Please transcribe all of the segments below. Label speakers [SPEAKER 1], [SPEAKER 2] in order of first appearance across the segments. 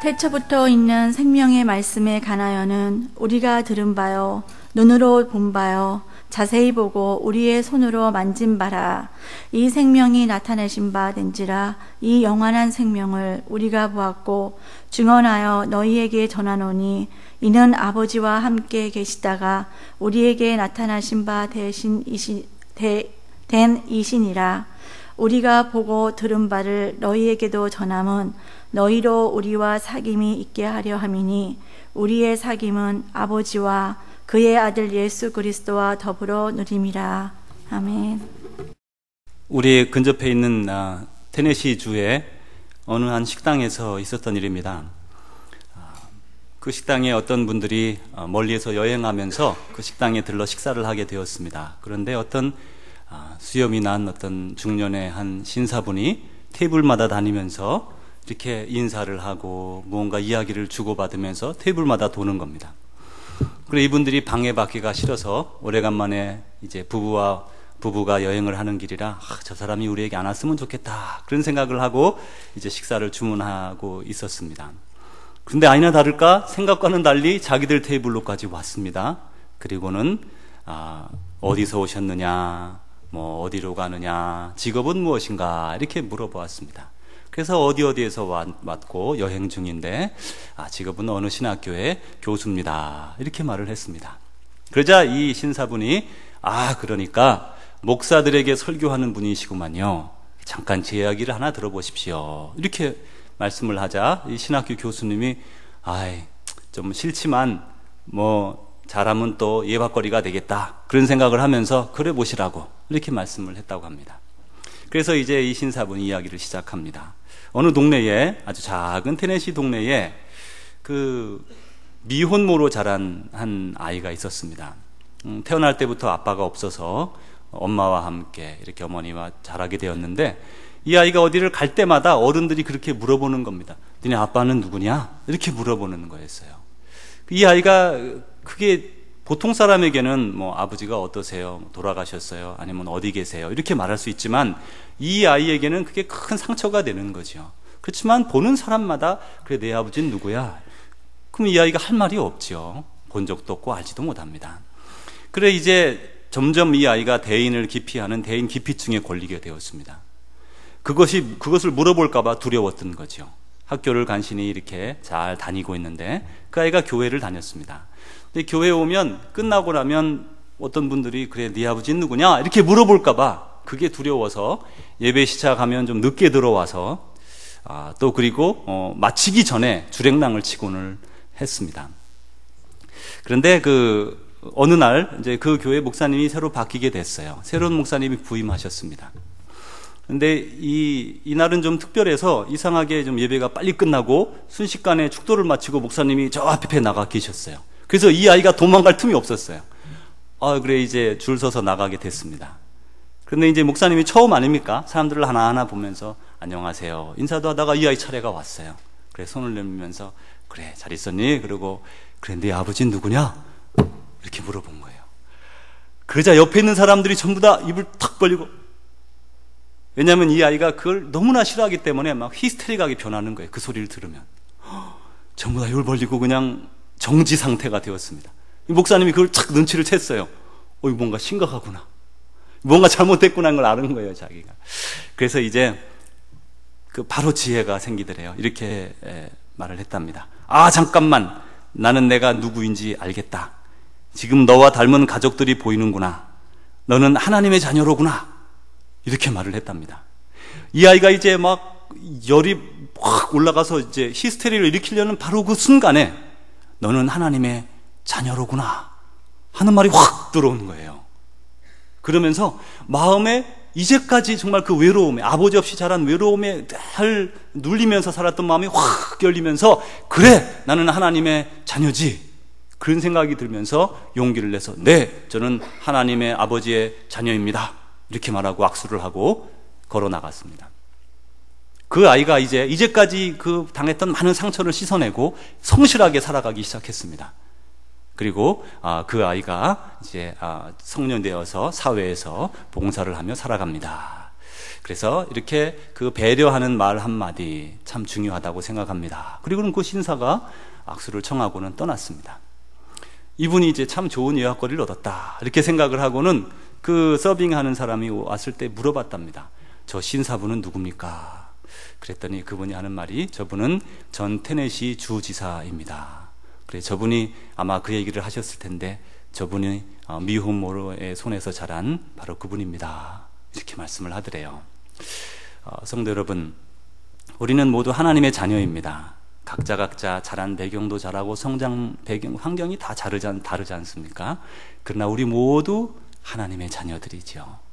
[SPEAKER 1] 태초부터 있는 생명의 말씀에 관하여는 우리가 들은 바요, 눈으로 본 바요, 자세히 보고 우리의 손으로 만진 바라. 이 생명이 나타내신 바 된지라. 이 영원한 생명을 우리가 보았고 증언하여 너희에게 전하노니 이는 아버지와 함께 계시다가 우리에게 나타나신 바 된 이시니라. 우리가 보고 들은 바를 너희에게도 전함은 너희로 우리와 사귐이 있게 하려 함이니 우리의 사귐은 아버지와 그의 아들 예수 그리스도와 더불어 누림이라. 아멘.
[SPEAKER 2] 우리 근접해 있는 테네시 주의 어느 한 식당에서 있었던 일입니다. 그 식당에 어떤 분들이 멀리에서 여행하면서 그 식당에 들러 식사를 하게 되었습니다. 그런데 어떤 수염이 난 어떤 중년의 한 신사분이 테이블마다 다니면서 이렇게 인사를 하고 무언가 이야기를 주고받으면서 테이블마다 도는 겁니다. 그리고 이분들이 방해받기가 싫어서 오래간만에 이제 부부가 여행을 하는 길이라 저 사람이 우리에게 안 왔으면 좋겠다 그런 생각을 하고 이제 식사를 주문하고 있었습니다. 그런데 아니나 다를까 생각과는 달리 자기들 테이블로까지 왔습니다. 그리고는 어디서 오셨느냐, 뭐 어디로 가느냐, 직업은 무엇인가 이렇게 물어보았습니다. 그래서 어디에서 왔고 여행 중인데 직업은 어느 신학교의 교수입니다 이렇게 말을 했습니다. 그러자 이 신사분이 그러니까 목사들에게 설교하는 분이시구만요. 잠깐 제 이야기를 하나 들어보십시오 이렇게 말씀을 하자 이 신학교 교수님이 좀 싫지만 뭐 잘하면 또 예박거리가 되겠다 그런 생각을 하면서 그래 보시라고 이렇게 말씀을 했다고 합니다. 그래서 이제 이 신사분이 이야기를 시작합니다. 어느 동네에 아주 작은 테네시 동네에 그 미혼모로 자란 한 아이가 있었습니다. 태어날 때부터 아빠가 없어서 엄마와 함께 이렇게 어머니와 자라게 되었는데 이 아이가 어디를 갈 때마다 어른들이 그렇게 물어보는 겁니다. 너네 아빠는 누구냐? 이렇게 물어보는 거였어요. 이 아이가 그게 보통 사람에게는 뭐 아버지가 어떠세요? 돌아가셨어요? 아니면 어디 계세요? 이렇게 말할 수 있지만 이 아이에게는 그게 큰 상처가 되는 거죠. 그렇지만 보는 사람마다 그래 내 아버지는 누구야? 그럼 이 아이가 할 말이 없죠. 본 적도 없고 알지도 못합니다. 그래 이제 점점 이 아이가 대인을 기피하는 대인 기피증에 걸리게 되었습니다. 그것을 물어볼까 봐 두려웠던 거죠. 학교를 간신히 이렇게 잘 다니고 있는데 그 아이가 교회를 다녔습니다. 근데 교회에 오면 끝나고 나면 어떤 분들이 그래 네 아버지는 누구냐 이렇게 물어볼까 봐 그게 두려워서 예배 시작하면 좀 늦게 들어와서 또 그리고 마치기 전에 주랭랑을 치고는 했습니다. 그런데 어느 날 이제 그 교회 목사님이 새로 바뀌게 됐어요. 새로운 목사님이 부임하셨습니다. 근데 이날은 좀 특별해서 이상하게 좀 예배가 빨리 끝나고 순식간에 축도를 마치고 목사님이 저 앞에 나가 계셨어요. 그래서 이 아이가 도망갈 틈이 없었어요. 그래 이제 줄 서서 나가게 됐습니다. 그런데 이제 목사님이 처음 아닙니까? 사람들을 하나하나 보면서 안녕하세요 인사도 하다가 이 아이 차례가 왔어요. 그래 손을 내밀면서 그래 잘 있었니? 그러고 그래 네 아버지는 누구냐? 이렇게 물어본 거예요. 그러자 옆에 있는 사람들이 전부 다 입을 탁 벌리고, 왜냐하면 이 아이가 그걸 너무나 싫어하기 때문에 막 히스테릭하게 변하는 거예요. 그 소리를 들으면 전부 다 입을 벌리고 그냥 정지 상태가 되었습니다. 목사님이 그걸 착 눈치를 챘어요. 이거 뭔가 심각하구나, 뭔가 잘못됐구나 하는 걸 아는 거예요, 자기가. 그래서 이제 바로 지혜가 생기더래요. 이렇게 말을 했답니다. 잠깐만, 나는 내가 누구인지 알겠다. 지금 너와 닮은 가족들이 보이는구나. 너는 하나님의 자녀로구나. 이렇게 말을 했답니다. 이 아이가 이제 막 열이 확 올라가서 이제 히스테리를 일으키려는 바로 그 순간에 너는 하나님의 자녀로구나 하는 말이 확 들어오는 거예요. 그러면서 마음에 이제까지 정말 그 외로움에, 아버지 없이 자란 외로움에 늘 눌리면서 살았던 마음이 확 열리면서 그래 나는 하나님의 자녀지, 그런 생각이 들면서 용기를 내서 네 저는 하나님의 아버지의 자녀입니다 이렇게 말하고 악수를 하고 걸어 나갔습니다. 그 아이가 이제까지 그 당했던 많은 상처를 씻어내고 성실하게 살아가기 시작했습니다. 그리고 그 아이가 이제 성년 되어서 사회에서 봉사를 하며 살아갑니다. 그래서 이렇게 그 배려하는 말 한마디 참 중요하다고 생각합니다. 그리고는 그 신사가 악수를 청하고는 떠났습니다. 이분이 이제 참 좋은 예약거리를 얻었다 이렇게 생각을 하고는 그 서빙하는 사람이 왔을 때 물어봤답니다. 저 신사분은 누굽니까? 그랬더니 그분이 하는 말이 저분은 전 테네시 주지사입니다. 그래 저분이 아마 그 얘기를 하셨을 텐데 저분이 미혼모로의 손에서 자란 바로 그분입니다. 이렇게 말씀을 하더래요. 성도 여러분, 우리는 모두 하나님의 자녀입니다. 각자 자란 배경도 다르고 성장 배경 환경이 다 다르지 않습니까? 그러나 우리 모두 하나님의 자녀들이죠.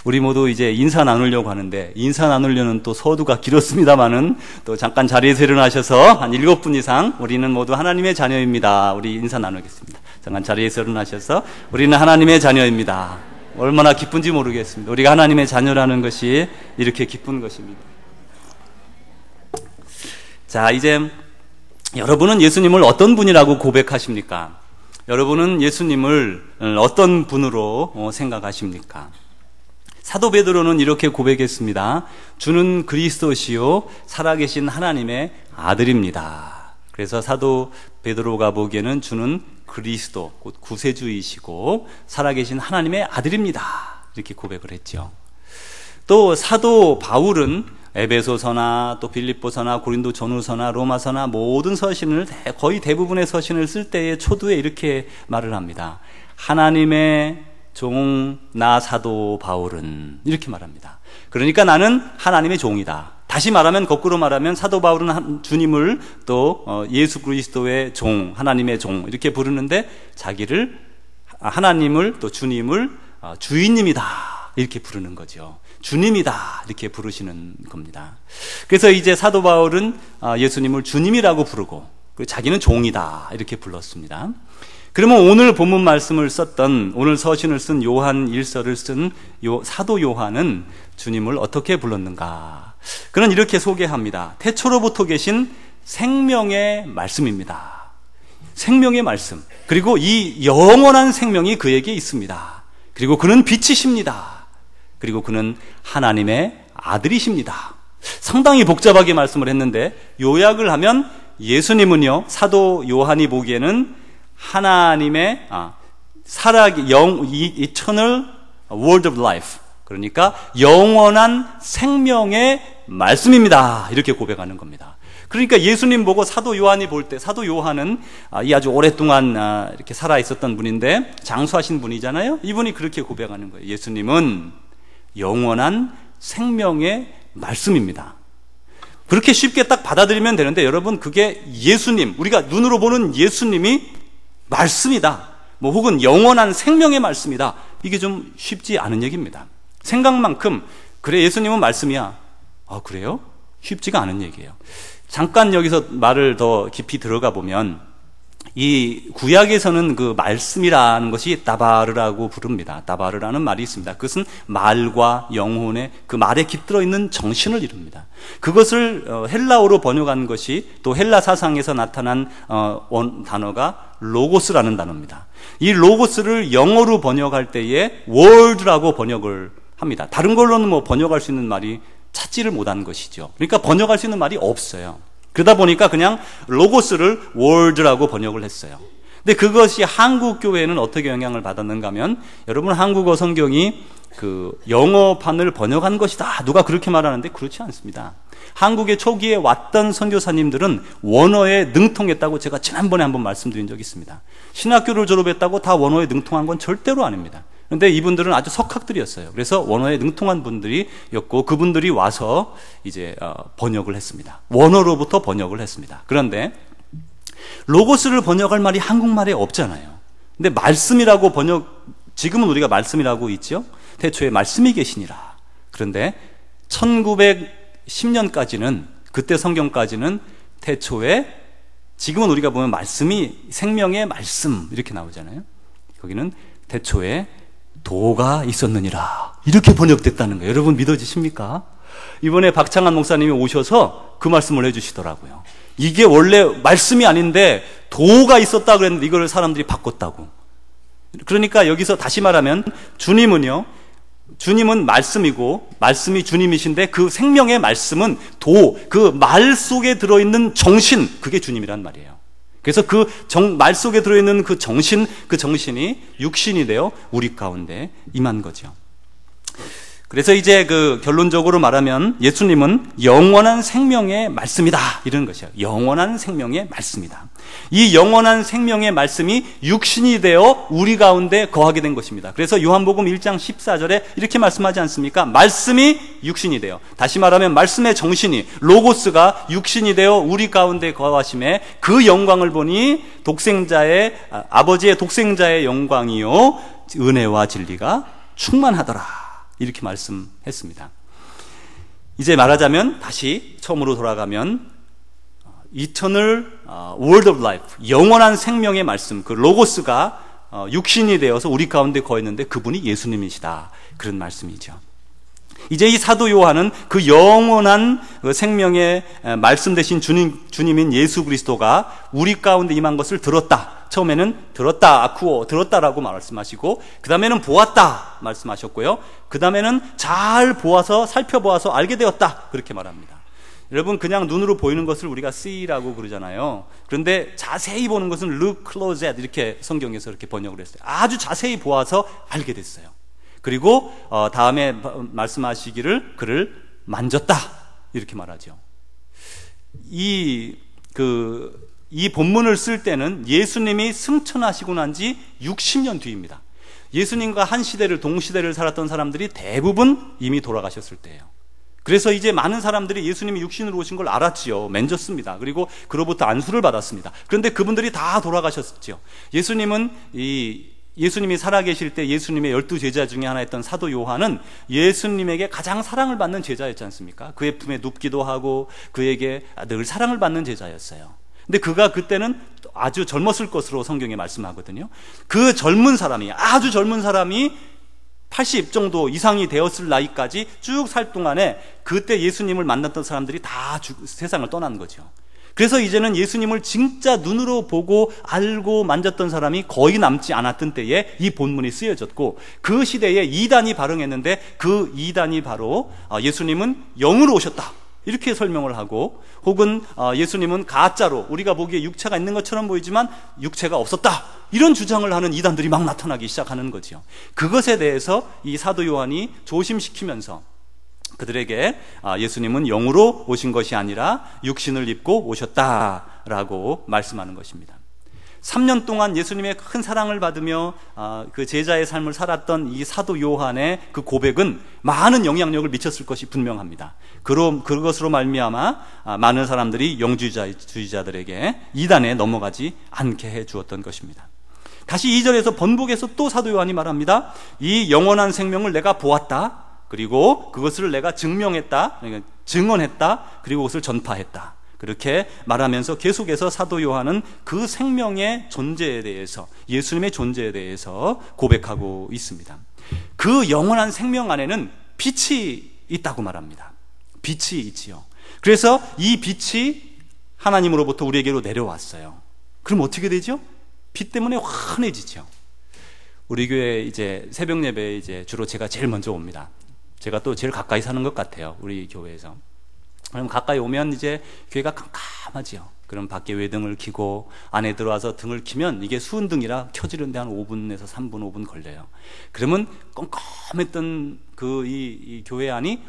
[SPEAKER 2] 우리 모두 이제 인사 나누려고 하는데 인사 나누려는 또 서두가 길었습니다마는 또 잠깐 자리에서 일어나셔서 한 7분 이상 우리는 모두 하나님의 자녀입니다. 우리 인사 나누겠습니다. 잠깐 자리에서 일어나셔서 우리는 하나님의 자녀입니다. 얼마나 기쁜지 모르겠습니다. 우리가 하나님의 자녀라는 것이 이렇게 기쁜 것입니다. 자, 이제 여러분은 예수님을 어떤 분이라고 고백하십니까? 여러분은 예수님을 어떤 분으로 생각하십니까? 사도 베드로는 이렇게 고백했습니다. 주는 그리스도시요 살아계신 하나님의 아들입니다. 그래서 사도 베드로가 보기에는 주는 그리스도 곧 구세주이시고 살아계신 하나님의 아들입니다. 이렇게 고백을 했죠. 또 사도 바울은 에베소서나 또 빌립보서나 고린도 전후서나 로마서나 모든 서신을 거의 대부분의 서신을 쓸 때의 초두에 이렇게 말을 합니다. 하나님의 종 나 사도 바울은 이렇게 말합니다. 그러니까 나는 하나님의 종이다. 다시 말하면 거꾸로 말하면 사도 바울은 주님을 또 예수 그리스도의 종, 하나님의 종 이렇게 부르는데 자기를 하나님을 또 주님을 주인님이다 이렇게 부르는 거죠. 주님이다 이렇게 부르시는 겁니다. 그래서 이제 사도 바울은 예수님을 주님이라고 부르고 자기는 종이다 이렇게 불렀습니다. 그러면 오늘 본문 말씀을 썼던 오늘 서신을 쓴 요한 1서를 쓴 사도 요한은 주님을 어떻게 불렀는가? 그는 이렇게 소개합니다. 태초로부터 계신 생명의 말씀입니다. 생명의 말씀. 그리고 이 영원한 생명이 그에게 있습니다. 그리고 그는 빛이십니다. 그리고 그는 하나님의 아들이십니다. 상당히 복잡하게 말씀을 했는데 요약을 하면 예수님은요, 사도 요한이 보기에는 하나님의 eternal word of life, 그러니까 영원한 생명의 말씀입니다. 이렇게 고백하는 겁니다. 그러니까 예수님 보고 사도 요한이 볼 때, 사도 요한은 이 아주 오랫동안 이렇게 살아 있었던 분인데 장수하신 분이잖아요. 이분이 그렇게 고백하는 거예요. 예수님은 영원한 생명의 말씀입니다. 그렇게 쉽게 딱 받아들이면 되는데 여러분, 그게 예수님, 우리가 눈으로 보는 예수님이 말씀이다, 뭐 혹은 영원한 생명의 말씀이다, 이게 좀 쉽지 않은 얘기입니다. 생각만큼 그래 예수님은 말씀이야, 그래요? 쉽지가 않은 얘기예요. 잠깐 여기서 말을 더 깊이 들어가 보면 이 구약에서는 그 말씀이라는 것이 다바르라고 부릅니다. 다바르라는 말이 있습니다. 그것은 말과 영혼의 그 말에 깃들어 있는 정신을 이룹니다. 그것을 헬라어로 번역한 것이 또 헬라 사상에서 나타난 단어가 로고스라는 단어입니다. 이 로고스를 영어로 번역할 때에 word라고 번역을 합니다. 다른 걸로는 뭐 번역할 수 있는 말이 찾지를 못한 것이죠. 그러니까 번역할 수 있는 말이 없어요. 그러다 보니까 그냥 로고스를 word라고 번역을 했어요. 근데 그것이 한국 교회에는 어떻게 영향을 받았는가 하면, 여러분 한국어 성경이 그 영어판을 번역한 것이다, 누가 그렇게 말하는데 그렇지 않습니다. 한국의 초기에 왔던 선교사님들은 원어에 능통했다고 제가 지난번에 한번 말씀드린 적이 있습니다. 신학교를 졸업했다고 다 원어에 능통한 건 절대로 아닙니다. 그런데 이분들은 아주 석학들이었어요. 그래서 원어에 능통한 분들이었고 그분들이 와서 이제 번역을 했습니다. 원어로부터 번역을 했습니다. 그런데 로고스를 번역할 말이 한국말에 없잖아요. 근데 말씀이라고 지금은 우리가 말씀이라고 있죠. 태초에 말씀이 계시니라. 그런데 1910년까지는, 그때 성경까지는 태초에, 지금은 우리가 보면 말씀이 생명의 말씀 이렇게 나오잖아요. 거기는 태초에 도가 있었느니라 이렇게 번역됐다는 거예요. 여러분 믿어지십니까? 이번에 박창한 목사님이 오셔서 그 말씀을 해주시더라고요. 이게 원래 말씀이 아닌데 도가 있었다 그랬는데 이걸 사람들이 바꿨다고. 그러니까 여기서 다시 말하면 주님은요, 주님은 말씀이고 말씀이 주님이신데 그 생명의 말씀은 그 말 속에 들어있는 정신, 그게 주님이란 말이에요. 그래서 말 속에 들어있는 그 정신이 육신이 되어 우리 가운데 임한 거죠. 그래서 이제 결론적으로 말하면 예수님은 영원한 생명의 말씀이다, 이런 것이에요. 영원한 생명의 말씀이다. 이 영원한 생명의 말씀이 육신이 되어 우리 가운데 거하게 된 것입니다. 그래서 요한복음 1장 14절에 이렇게 말씀하지 않습니까? 말씀이 육신이 되어, 다시 말하면 말씀의 정신이, 로고스가 육신이 되어 우리 가운데 거하심에 그 영광을 보니 아버지의 독생자의 영광이요 은혜와 진리가 충만하더라, 이렇게 말씀했습니다. 이제 말하자면, 다시 처음으로 돌아가면 Eternal Word of Life, 영원한 생명의 말씀, 그 로고스가 육신이 되어서 우리 가운데 거했는데 그분이 예수님이시다, 그런 말씀이죠. 이제 이 사도 요한은 그 영원한 생명의 말씀 되신 주님인 예수 그리스도가 우리 가운데 임한 것을 들었다. 처음에는 들었다라고 말씀하시고, 그 다음에는 보았다 말씀하셨고요. 그 다음에는 잘 살펴보아서 알게 되었다, 그렇게 말합니다. 여러분, 그냥 눈으로 보이는 것을 우리가 see라고 그러잖아요. 그런데 자세히 보는 것은 look close at, 이렇게 성경에서 이렇게 번역을 했어요. 아주 자세히 보아서 알게 됐어요. 그리고 다음에 말씀하시기를 그를 만졌다, 이렇게 말하죠. 이 본문을 쓸 때는 예수님이 승천하시고 난 지 60년 뒤입니다. 예수님과 한 시대를, 동시대를 살았던 사람들이 대부분 이미 돌아가셨을 때예요. 그래서 이제 많은 사람들이 예수님이 육신으로 오신 걸 알았지요. 만졌습니다. 그리고 그로부터 안수를 받았습니다. 그런데 그분들이 다 돌아가셨죠. 예수님이 살아계실 때 예수님의 12제자 중에 하나였던 사도 요한은 예수님에게 가장 사랑을 받는 제자였지 않습니까? 그의 품에 눕기도 하고 그에게 늘 사랑을 받는 제자였어요. 근데 그가 그때는 아주 젊었을 것으로 성경에 말씀하거든요. 그 아주 젊은 사람이 80 정도 이상이 되었을 나이까지 쭉 살 동안에 그때 예수님을 만났던 사람들이 다 세상을 떠난 거죠. 그래서 이제는 예수님을 진짜 눈으로 보고 알고 만졌던 사람이 거의 남지 않았던 때에 이 본문이 쓰여졌고, 그 시대에 이단이 발흥했는데 그 이단이 바로 예수님은 영으로 오셨다, 이렇게 설명을 하고, 혹은 예수님은 가짜로 우리가 보기에 육체가 있는 것처럼 보이지만 육체가 없었다, 이런 주장을 하는 이단들이 막 나타나기 시작하는 거죠. 그것에 대해서 이 사도 요한이 조심시키면서 그들에게 예수님은 영으로 오신 것이 아니라 육신을 입고 오셨다라고 말씀하는 것입니다. 3년 동안 예수님의 큰 사랑을 받으며 그 제자의 삶을 살았던 이 사도 요한의 그 고백은 많은 영향력을 미쳤을 것이 분명합니다. 그것으로 말미암아 많은 사람들이 영주의자들에게 이단에 넘어가지 않게 해 주었던 것입니다. 다시 2절에서 번복해서 또 사도 요한이 말합니다. 이 영원한 생명을 내가 보았다, 그리고 그것을 내가 증명했다, 증언했다, 그리고 그것을 전파했다, 그렇게 말하면서 계속해서 사도 요한은 그 생명의 존재에 대해서, 예수님의 존재에 대해서 고백하고 있습니다. 그 영원한 생명 안에는 빛이 있다고 말합니다. 빛이 있지요. 그래서 이 빛이 하나님으로부터 우리에게로 내려왔어요. 그럼 어떻게 되죠? 빛 때문에 환해지죠. 우리 교회 이제 새벽 예배에 이제 주로 제가 제일 먼저 옵니다. 제가 또 제일 가까이 사는 것 같아요, 우리 교회에서. 그럼 가까이 오면 이제 교회가 깜깜하지요. 그럼 밖에 외등을 켜고 안에 들어와서 등을 켜면 이게 수은등이라 켜지는데 한 5분에서 3분, 5분 걸려요. 그러면 껌껌했던 이 교회 안이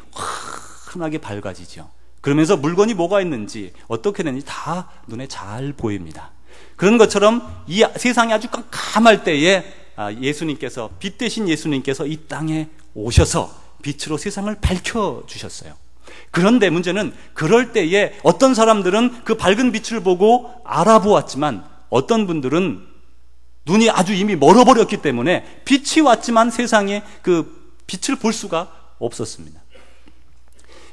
[SPEAKER 2] 환하게 밝아지죠. 그러면서 물건이 뭐가 있는지 어떻게 되는지 다 눈에 잘 보입니다. 그런 것처럼 이 세상이 아주 깜깜할 때에 예수님께서, 빛 대신 예수님께서 이 땅에 오셔서 빛으로 세상을 밝혀주셨어요. 그런데 문제는 그럴 때에 어떤 사람들은 그 밝은 빛을 보고 알아보았지만 어떤 분들은 눈이 아주 이미 멀어버렸기 때문에 빛이 왔지만 세상에 그 빛을 볼 수가 없었습니다.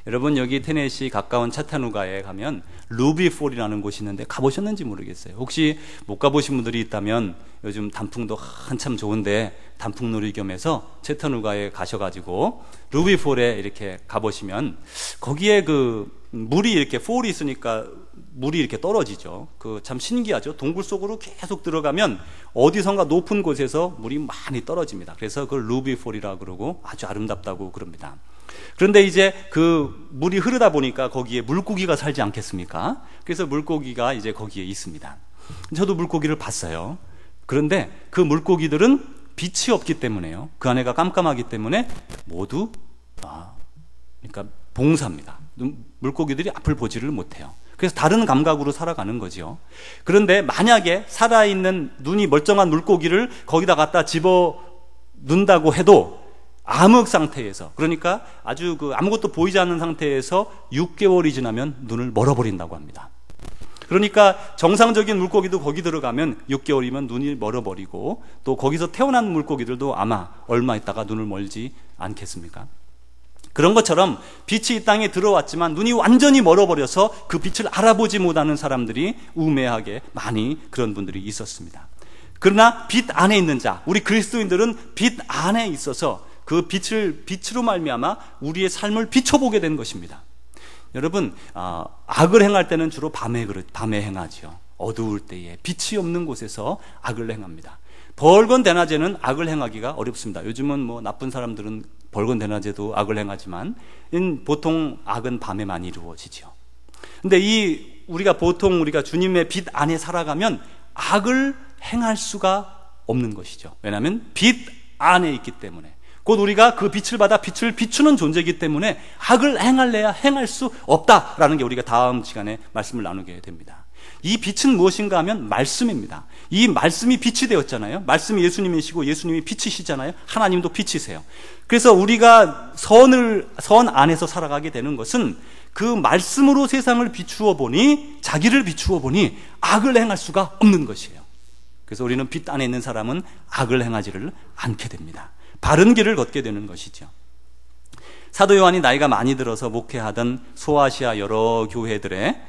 [SPEAKER 2] 여러분 여기 테네시 가까운 차타누가에 가면 루비폴이라는 곳이 있는데 가보셨는지 모르겠어요. 혹시 못 가보신 분들이 있다면 요즘 단풍도 한참 좋은데 단풍놀이 겸해서 차타누가에 가셔가지고 루비폴에 이렇게 가보시면 거기에 그 물이 이렇게 폴이 있으니까 물이 이렇게 떨어지죠. 그 참 신기하죠. 동굴 속으로 계속 들어가면 어디선가 높은 곳에서 물이 많이 떨어집니다. 그래서 그걸 루비폴이라고 그러고 아주 아름답다고 그럽니다. 그런데 이제 그 물이 흐르다 보니까 거기에 물고기가 살지 않겠습니까? 그래서 물고기가 이제 거기에 있습니다. 저도 물고기를 봤어요. 그런데 그 물고기들은 빛이 없기 때문에요. 그 안에가 깜깜하기 때문에 모두 그러니까 봉사입니다. 물고기들이 앞을 보지를 못해요. 그래서 다른 감각으로 살아가는 거죠. 그런데 만약에 살아있는 눈이 멀쩡한 물고기를 거기다 갖다 집어 넣는다고 해도 암흑 상태에서, 그러니까 아주 아무것도 보이지 않는 상태에서 6개월이 지나면 눈을 멀어버린다고 합니다. 그러니까 정상적인 물고기도 거기 들어가면 6개월이면 눈이 멀어버리고, 또 거기서 태어난 물고기들도 아마 얼마 있다가 눈을 멀지 않겠습니까? 그런 것처럼 빛이 이 땅에 들어왔지만 눈이 완전히 멀어버려서 그 빛을 알아보지 못하는 사람들이 우매하게 많이 그런 분들이 있었습니다. 그러나 빛 안에 있는 자, 우리 그리스도인들은 빛 안에 있어서 그 빛으로 말미암아 우리의 삶을 비춰보게 된 것입니다. 여러분, 악을 행할 때는 주로 밤에 행하죠. 어두울 때에 빛이 없는 곳에서 악을 행합니다. 벌건 대낮에는 악을 행하기가 어렵습니다. 요즘은 뭐 나쁜 사람들은 벌건 대낮에도 악을 행하지만 보통 악은 밤에 많이 이루어지죠. 근데 우리가 주님의 빛 안에 살아가면 악을 행할 수가 없는 것이죠. 왜냐하면 빛 안에 있기 때문에, 곧 우리가 그 빛을 받아 빛을 비추는 존재이기 때문에 악을 행할래야 행할 수 없다라는 게 우리가 다음 시간에 말씀을 나누게 됩니다. 이 빛은 무엇인가 하면 말씀입니다. 이 말씀이 빛이 되었잖아요. 말씀이 예수님이시고 예수님이 빛이시잖아요. 하나님도 빛이세요. 그래서 우리가 선 안에서 살아가게 되는 것은 그 말씀으로 세상을 비추어 보니, 자기를 비추어 보니 악을 행할 수가 없는 것이에요. 그래서 우리는 빛 안에 있는 사람은 악을 행하지를 않게 됩니다. 바른 길을 걷게 되는 것이죠. 사도 요한이 나이가 많이 들어서 목회하던 소아시아 여러 교회들에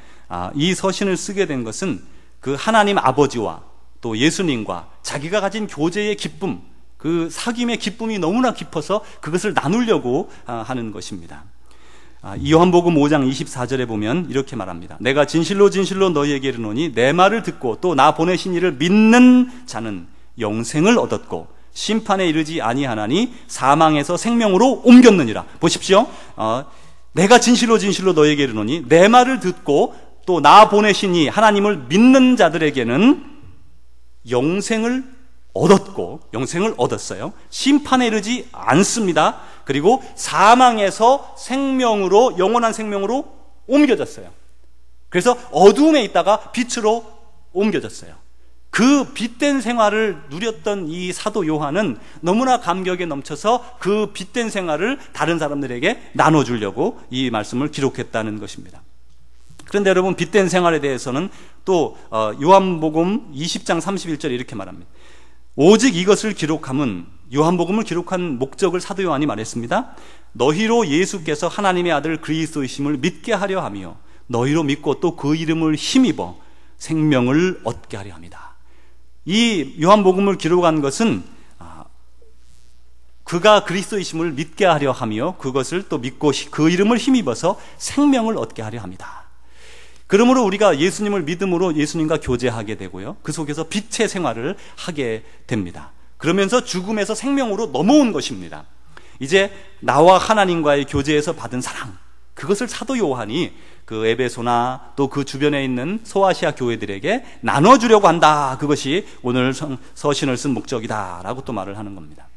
[SPEAKER 2] 이 서신을 쓰게 된 것은 그 하나님 아버지와 또 예수님과 자기가 가진 교제의 기쁨, 그 사귐의 기쁨이 너무나 깊어서 그것을 나누려고 하는 것입니다. 요한복음 5장 24절에 보면 이렇게 말합니다. 내가 진실로 진실로 너희에게 이르노니 내 말을 듣고 또 나 보내신 이를 믿는 자는 영생을 얻었고 심판에 이르지 아니하나니 사망에서 생명으로 옮겼느니라. 보십시오. 내가 진실로 진실로 너희에게 이르노니 내 말을 듣고 또 나 보내신 이 하나님을 믿는 자들에게는 영생을 얻었어요. 심판에 이르지 않습니다. 그리고 사망에서 생명으로, 영원한 생명으로 옮겨졌어요. 그래서 어두움에 있다가 빛으로 옮겨졌어요. 그 빛된 생활을 누렸던 이 사도 요한은 너무나 감격에 넘쳐서 그 빛된 생활을 다른 사람들에게 나눠주려고 이 말씀을 기록했다는 것입니다. 그런데 여러분, 빛된 생활에 대해서는 또 요한복음 20장 31절에 이렇게 말합니다. 오직 이것을 기록함은, 요한복음을 기록한 목적을 사도 요한이 말했습니다. 너희로 예수께서 하나님의 아들 그리스도이심을 믿게 하려 하며 너희로 믿고 또 그 이름을 힘입어 생명을 얻게 하려 합니다. 이 요한복음을 기록한 것은 그가 그리스도이심을 믿게 하려 하며 그것을 또 믿고 그 이름을 힘입어서 생명을 얻게 하려 합니다. 그러므로 우리가 예수님을 믿음으로 예수님과 교제하게 되고요, 그 속에서 빛의 생활을 하게 됩니다. 그러면서 죽음에서 생명으로 넘어온 것입니다. 이제 나와 하나님과의 교제에서 받은 사랑, 그것을 사도 요한이 그 에베소나 또 그 주변에 있는 소아시아 교회들에게 나눠주려고 한다. 그것이 오늘 서신을 쓴 목적이다 라고 또 말을 하는 겁니다.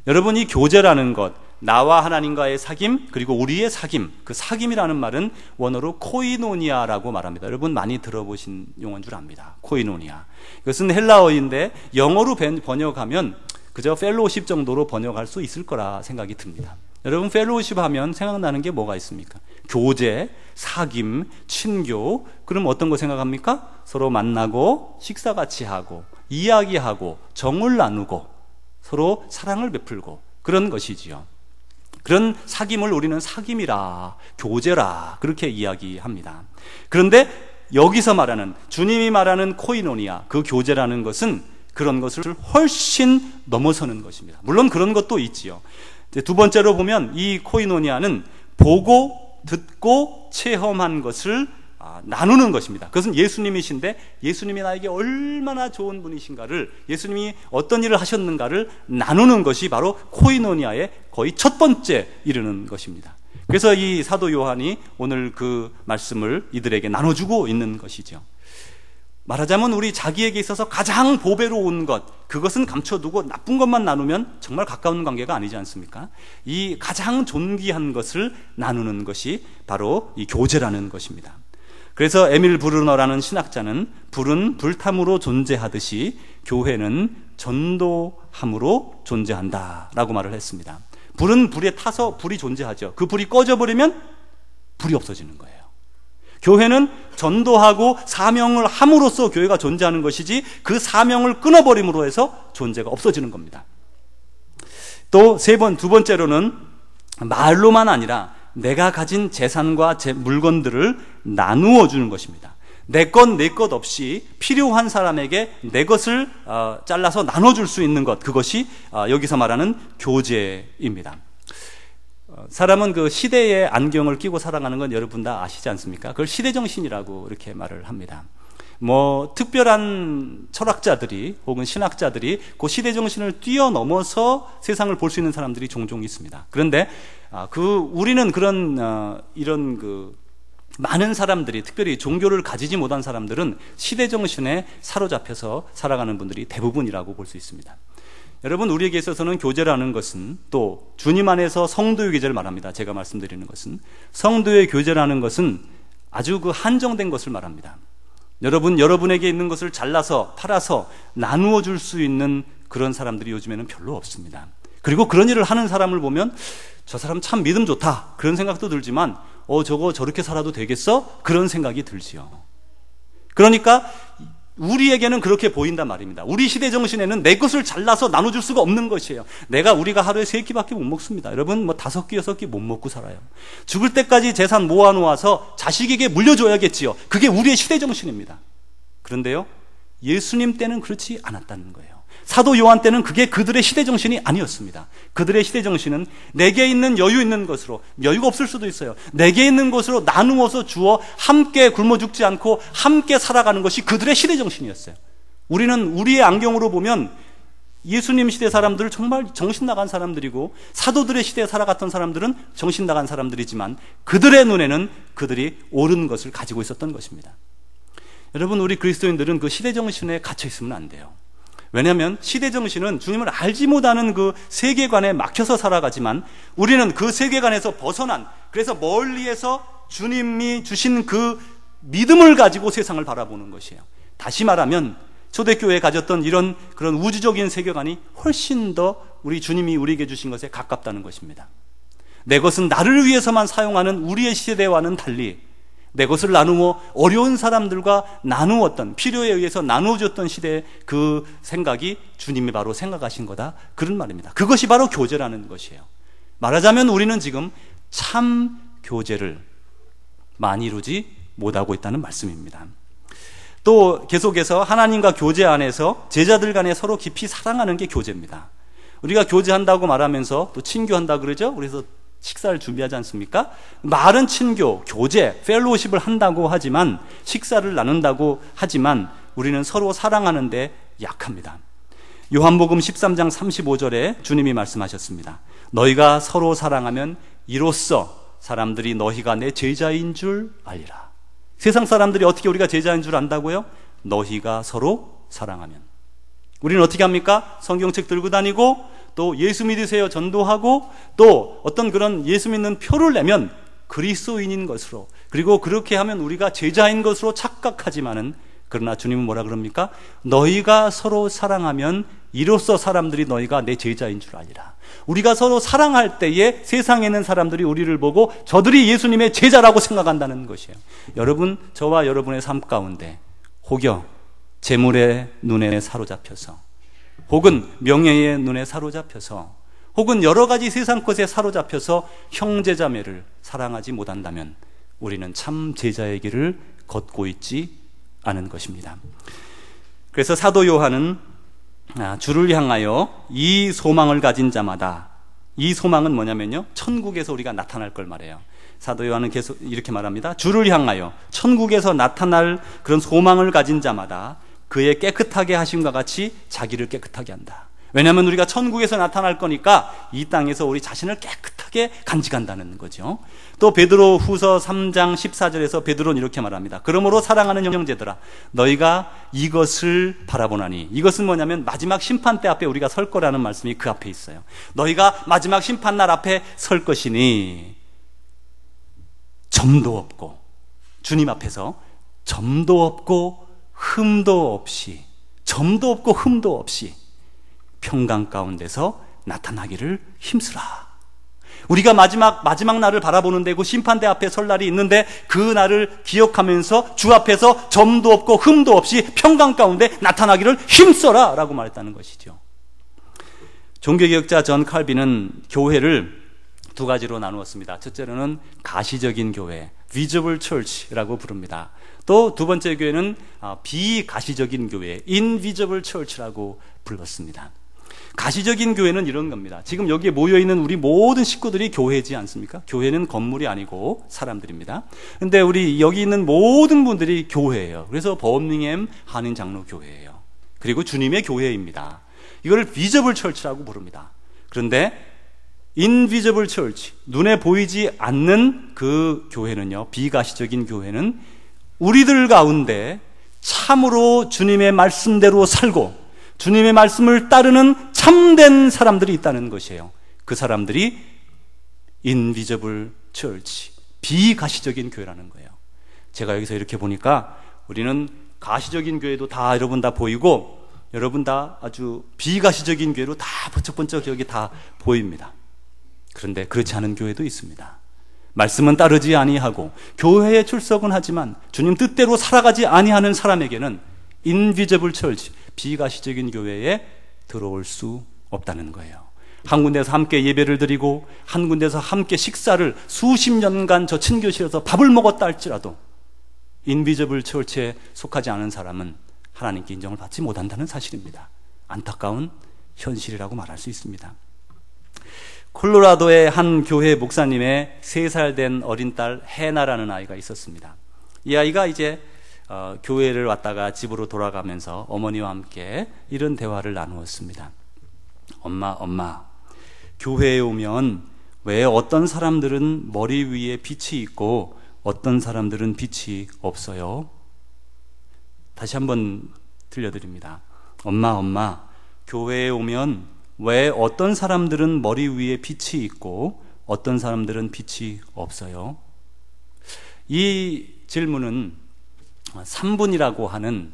[SPEAKER 2] 여러분, 이 교제라는 것, 나와 하나님과의 사귐, 그리고 우리의 사귐, 그 사귐이라는 말은 원어로 코이노니아라고 말합니다. 여러분 많이 들어보신 용어인 줄 압니다. 코이노니아. 이것은 헬라어인데 영어로 번역하면 그저 펠로우십 정도로 번역할 수 있을 거라 생각이 듭니다. 여러분, 펠로우십 하면 생각나는 게 뭐가 있습니까? 교제, 사귐, 친교. 그럼 어떤 거 생각합니까? 서로 만나고 식사 같이 하고 이야기하고 정을 나누고 서로 사랑을 베풀고 그런 것이지요. 그런 사귐을 우리는 사귐이라, 교제라 그렇게 이야기합니다. 그런데 여기서 말하는, 주님이 말하는 코이노니아, 그 교제라는 것은 그런 것을 훨씬 넘어서는 것입니다. 물론 그런 것도 있지요. 두 번째로 보면 이 코이노니아는 보고 듣고 체험한 것을 나누는 것입니다. 그것은 예수님이신데 예수님이 나에게 얼마나 좋은 분이신가를, 예수님이 어떤 일을 하셨는가를 나누는 것이 바로 코이노니아의 거의 첫 번째 이르는 것입니다. 그래서 이 사도 요한이 오늘 그 말씀을 이들에게 나눠주고 있는 것이죠. 말하자면 우리 자기에게 있어서 가장 보배로운 것, 그것은 감춰두고 나쁜 것만 나누면 정말 가까운 관계가 아니지 않습니까? 이 가장 존귀한 것을 나누는 것이 바로 이 교제라는 것입니다. 그래서 에밀 브루너라는 신학자는 불은 불탐으로 존재하듯이 교회는 전도함으로 존재한다라고 말을 했습니다. 불은 불에 타서 불이 존재하죠. 그 불이 꺼져버리면 불이 없어지는 거예요. 교회는 전도하고 사명을 함으로써 교회가 존재하는 것이지 그 사명을 끊어버림으로 해서 존재가 없어지는 겁니다. 또 두 번째로는 말로만 아니라 내가 가진 재산과 물건들을 나누어 주는 것입니다. 내 것 없이 필요한 사람에게 내 것을 잘라서 나눠줄 수 있는 것, 그것이 여기서 말하는 교제입니다. 사람은 그 시대의 안경을 끼고 살아가는 건 여러분 다 아시지 않습니까? 그걸 시대정신이라고 이렇게 말을 합니다. 특별한 철학자들이 혹은 신학자들이 그 시대정신을 뛰어넘어서 세상을 볼 수 있는 사람들이 종종 있습니다. 그런데 우리는 이런 많은 사람들이, 특별히 종교를 가지지 못한 사람들은 시대정신에 사로잡혀서 살아가는 분들이 대부분이라고 볼 수 있습니다. 여러분, 우리에게 있어서는 교제라는 것은, 또 주님 안에서 성도의 교제를 말합니다. 제가 말씀드리는 것은, 성도의 교제라는 것은 아주 한정된 것을 말합니다. 여러분에게 있는 것을 잘라서 팔아서 나누어 줄 수 있는 그런 사람들이 요즘에는 별로 없습니다. 그리고 그런 일을 하는 사람을 보면 저 사람 참 믿음 좋다 그런 생각도 들지만 저거 저렇게 살아도 되겠어? 그런 생각이 들지요. 그러니까 우리에게는 그렇게 보인단 말입니다. 우리 시대 정신에는 내 것을 잘라서 나눠줄 수가 없는 것이에요. 우리가 하루에 3끼밖에 못 먹습니다. 여러분 5끼 6끼 못 먹고 살아요. 죽을 때까지 재산 모아놓아서 자식에게 물려줘야겠지요. 그게 우리의 시대 정신입니다. 그런데요, 예수님 때는 그렇지 않았다는 거예요. 사도 요한 때는 그게 그들의 시대 정신이 아니었습니다. 그들의 시대 정신은 내게 있는 여유 있는 것으로, 여유가 없을 수도 있어요. 내게 있는 것으로 나누어서 주어 함께 굶어 죽지 않고 함께 살아가는 것이 그들의 시대 정신이었어요. 우리는 우리의 안경으로 보면 예수님 시대 사람들을 정말 정신 나간 사람들이고, 사도들의 시대에 살아갔던 사람들은 정신 나간 사람들이지만 그들의 눈에는 그들이 옳은 것을 가지고 있었던 것입니다. 여러분, 우리 그리스도인들은 그 시대 정신에 갇혀 있으면 안 돼요. 왜냐하면 시대정신은 주님을 알지 못하는 그 세계관에 막혀서 살아가지만 우리는 그 세계관에서 벗어난, 그래서 멀리에서 주님이 주신 그 믿음을 가지고 세상을 바라보는 것이에요. 다시 말하면 초대교회에 가졌던 그런 우주적인 세계관이 훨씬 더 우리 주님이 우리에게 주신 것에 가깝다는 것입니다. 내 것은 나를 위해서만 사용하는 우리의 시대와는 달리 내 것을 나누어 어려운 사람들과 나누었던, 필요에 의해서 나누어줬던 시대의 그 생각이 주님이 바로 생각하신 거다, 그런 말입니다. 그것이 바로 교제라는 것이에요. 말하자면 우리는 지금 참 교제를 많이 이루지 못하고 있다는 말씀입니다. 또 계속해서 하나님과 교제 안에서 제자들 간에 서로 깊이 사랑하는 게 교제입니다. 우리가 교제한다고 말하면서 또 친교한다 그러죠. 그래서 식사를 준비하지 않습니까? 말은 친교, 교제, 펠로우십을 한다고 하지만, 식사를 나눈다고 하지만 우리는 서로 사랑하는 데 약합니다. 요한복음 13장 35절에 주님이 말씀하셨습니다. 너희가 서로 사랑하면 이로써 사람들이 너희가 내 제자인 줄 알리라. 세상 사람들이 어떻게 우리가 제자인 줄 안다고요? 너희가 서로 사랑하면. 우리는 어떻게 합니까? 성경책 들고 다니고 또 예수 믿으세요 전도하고 또 어떤 그런 예수 믿는 표를 내면 그리스도인인 것으로, 그리고 그렇게 하면 우리가 제자인 것으로 착각하지만은, 그러나 주님은 뭐라 그럽니까? 너희가 서로 사랑하면 이로써 사람들이 너희가 내 제자인 줄 알리라. 우리가 서로 사랑할 때에 세상에 있는 사람들이 우리를 보고 저들이 예수님의 제자라고 생각한다는 것이에요. 여러분, 저와 여러분의 삶 가운데 혹여 재물의 눈에 사로잡혀서, 혹은 명예의 눈에 사로잡혀서, 혹은 여러 가지 세상 것에 사로잡혀서 형제자매를 사랑하지 못한다면 우리는 참 제자의 길을 걷고 있지 않은 것입니다. 그래서 사도 요한은 주를 향하여 이 소망을 가진 자마다, 이 소망은 뭐냐면요, 천국에서 우리가 나타날 걸 말해요. 사도 요한은 계속 이렇게 말합니다. 주를 향하여 천국에서 나타날 그런 소망을 가진 자마다 그의 깨끗하게 하심과 같이 자기를 깨끗하게 한다. 왜냐하면 우리가 천국에서 나타날 거니까 이 땅에서 우리 자신을 깨끗하게 간직한다는 거죠. 또 베드로 후서 3장 14절에서 베드로는 이렇게 말합니다. 그러므로 사랑하는 형제들아, 너희가 이것을 바라보나니, 이것은 뭐냐면 마지막 심판대 앞에 우리가 설 거라는 말씀이 그 앞에 있어요. 너희가 마지막 심판날 앞에 설 것이니 점도 없고, 주님 앞에서 점도 없고 흠도 없이, 점도 없고 흠도 없이 평강 가운데서 나타나기를 힘쓰라. 우리가 마지막 날을 바라보는데 그 심판대 앞에 설 날이 있는데 그 날을 기억하면서 주 앞에서 점도 없고 흠도 없이 평강 가운데 나타나기를 힘써라 라고 말했다는 것이죠. 종교개혁자 존 칼빈은 교회를 두 가지로 나누었습니다. 첫째로는 가시적인 교회, visible church라고 부릅니다. 또 두 번째 교회는 비가시적인 교회, invisible church라고 불렀습니다. 가시적인 교회는 이런 겁니다. 지금 여기에 모여있는 우리 모든 식구들이 교회지 않습니까? 교회는 건물이 아니고 사람들입니다. 근데 우리 여기 있는 모든 분들이 교회예요. 그래서 버밍햄 한인장로교회예요. 그리고 주님의 교회입니다. 이걸 visible church라고 부릅니다. 그런데 invisible church, 눈에 보이지 않는 그 교회는요, 비가시적인 교회는 우리들 가운데 참으로 주님의 말씀대로 살고 주님의 말씀을 따르는 참된 사람들이 있다는 것이에요. 그 사람들이 invisible church, 비가시적인 교회라는 거예요. 제가 여기서 이렇게 보니까 우리는 가시적인 교회도 다 여러분 다 보이고 여러분 다 아주 비가시적인 교회로 다 번쩍번쩍 여기 다 보입니다. 그런데 그렇지 않은 교회도 있습니다. 말씀은 따르지 아니하고 교회에 출석은 하지만 주님 뜻대로 살아가지 아니하는 사람에게는 invisible church, 비가시적인 교회에 들어올 수 없다는 거예요. 한 군데서 함께 예배를 드리고 한 군데서 함께 식사를 수십 년간 저 친교실에서 밥을 먹었다 할지라도 invisible church에 속하지 않은 사람은 하나님께 인정을 받지 못한다는 사실입니다. 안타까운 현실이라고 말할 수 있습니다. 콜로라도의 한 교회 목사님의 3살 된 어린 딸 해나라는 아이가 있었습니다. 이 아이가 이제 교회를 왔다가 집으로 돌아가면서 어머니와 함께 이런 대화를 나누었습니다. 엄마, 교회에 오면 왜 어떤 사람들은 머리 위에 빛이 있고 어떤 사람들은 빛이 없어요? 다시 한번 들려드립니다. 엄마, 교회에 오면 왜 어떤 사람들은 머리 위에 빛이 있고 어떤 사람들은 빛이 없어요? 이 질문은 3분이라고 하는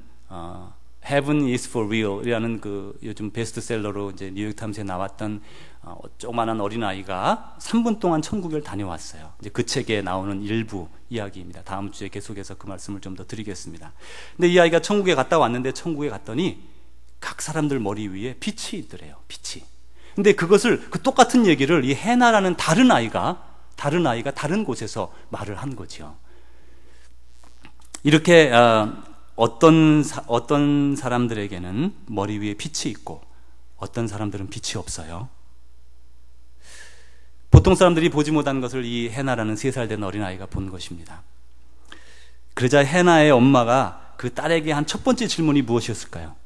[SPEAKER 2] Heaven is for real 이라는 그 요즘 베스트셀러로 이제 뉴욕타임스에 나왔던 조그만한 어린아이가 3분 동안 천국을 다녀왔어요. 이제 그 책에 나오는 일부 이야기입니다. 다음 주에 계속해서 그 말씀을 좀 더 드리겠습니다. 근데 이 아이가 천국에 갔다 왔는데 천국에 갔더니 각 사람들 머리 위에 빛이 있더래요. 빛이. 근데 그것을 그 똑같은 얘기를 이 해나라는 다른 아이가 다른 곳에서 말을 한 거죠. 이렇게 어떤 사람들에게는 머리 위에 빛이 있고 어떤 사람들은 빛이 없어요. 보통 사람들이 보지 못한 것을 이 해나라는 3살 된 어린아이가 본 것입니다. 그러자 해나의 엄마가 그 딸에게 한 첫 번째 질문이 무엇이었을까요?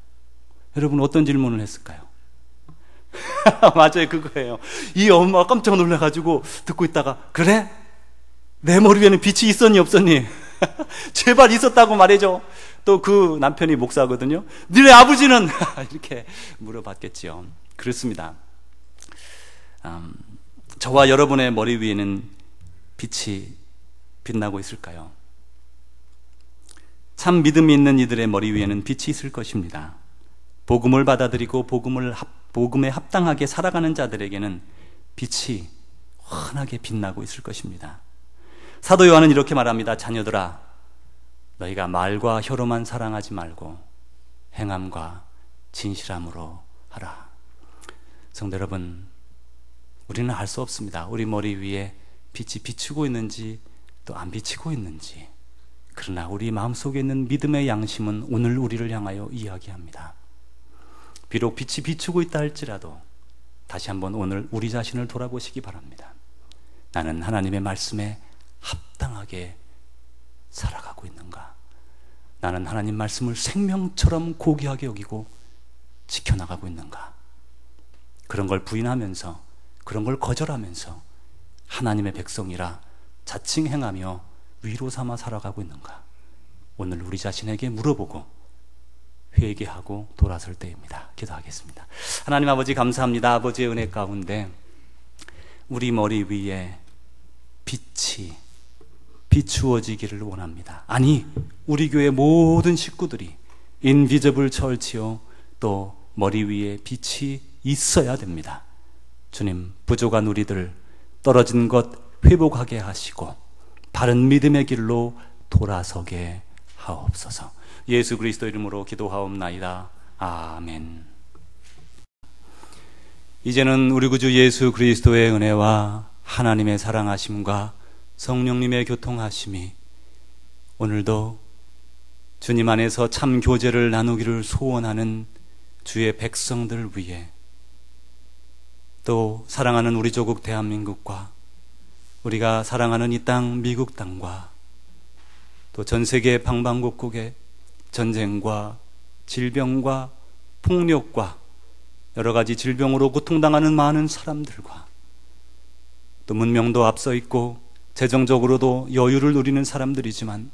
[SPEAKER 2] 여러분 어떤 질문을 했을까요? 맞아요, 그거예요. 이 엄마가 깜짝 놀라가지고 듣고 있다가 그래? 내 머리 위에는 빛이 있었니 없었니? 제발 있었다고 말해줘. 또 그 남편이 목사거든요. 너네 아버지는 이렇게 물어봤겠지요. 그렇습니다. 저와 여러분의 머리 위에는 빛이 빛나고 있을까요? 참 믿음이 있는 이들의 머리 위에는 빛이 있을 것입니다. 복음을 받아들이고 복음에 합당하게 살아가는 자들에게는 빛이 환하게 빛나고 있을 것입니다. 사도 요한은 이렇게 말합니다. 자녀들아, 너희가 말과 혀로만 사랑하지 말고 행함과 진실함으로 하라. 성도 여러분, 우리는 알 수 없습니다. 우리 머리 위에 빛이 비추고 있는지 또 안 비치고 있는지. 그러나 우리 마음속에 있는 믿음의 양심은 오늘 우리를 향하여 이야기합니다. 비록 빛이 비추고 있다 할지라도 다시 한번 오늘 우리 자신을 돌아보시기 바랍니다. 나는 하나님의 말씀에 합당하게 살아가고 있는가? 나는 하나님 말씀을 생명처럼 고귀하게 여기고 지켜나가고 있는가? 그런 걸 부인하면서, 그런 걸 거절하면서 하나님의 백성이라 자칭 행하며 위로 삼아 살아가고 있는가? 오늘 우리 자신에게 물어보고 회개하고 돌아설 때입니다. 기도하겠습니다. 하나님 아버지 감사합니다. 아버지의 은혜 가운데 우리 머리 위에 빛이 비추어지기를 원합니다. 아니, 우리 교회 모든 식구들이 인비저블 처치요, 또 머리 위에 빛이 있어야 됩니다. 주님, 부족한 우리들 떨어진 것 회복하게 하시고 바른 믿음의 길로 돌아서게 하옵소서. 예수 그리스도 이름으로 기도하옵나이다. 아멘. 이제는 우리 구주 예수 그리스도의 은혜와 하나님의 사랑하심과 성령님의 교통하심이 오늘도 주님 안에서 참 교제를 나누기를 소원하는 주의 백성들 위해, 또 사랑하는 우리 조국 대한민국과 우리가 사랑하는 이 땅 미국 땅과 또 전 세계 방방곡곡의 전쟁과 질병과 폭력과 여러 가지 질병으로 고통당하는 많은 사람들과 또 문명도 앞서 있고 재정적으로도 여유를 누리는 사람들이지만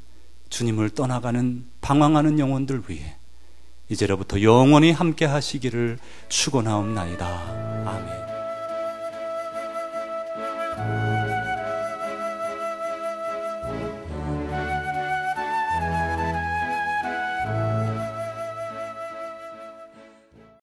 [SPEAKER 2] 주님을 떠나가는 방황하는 영혼들 위해 이제로부터 영원히 함께 하시기를 축원하옵나이다. 아멘.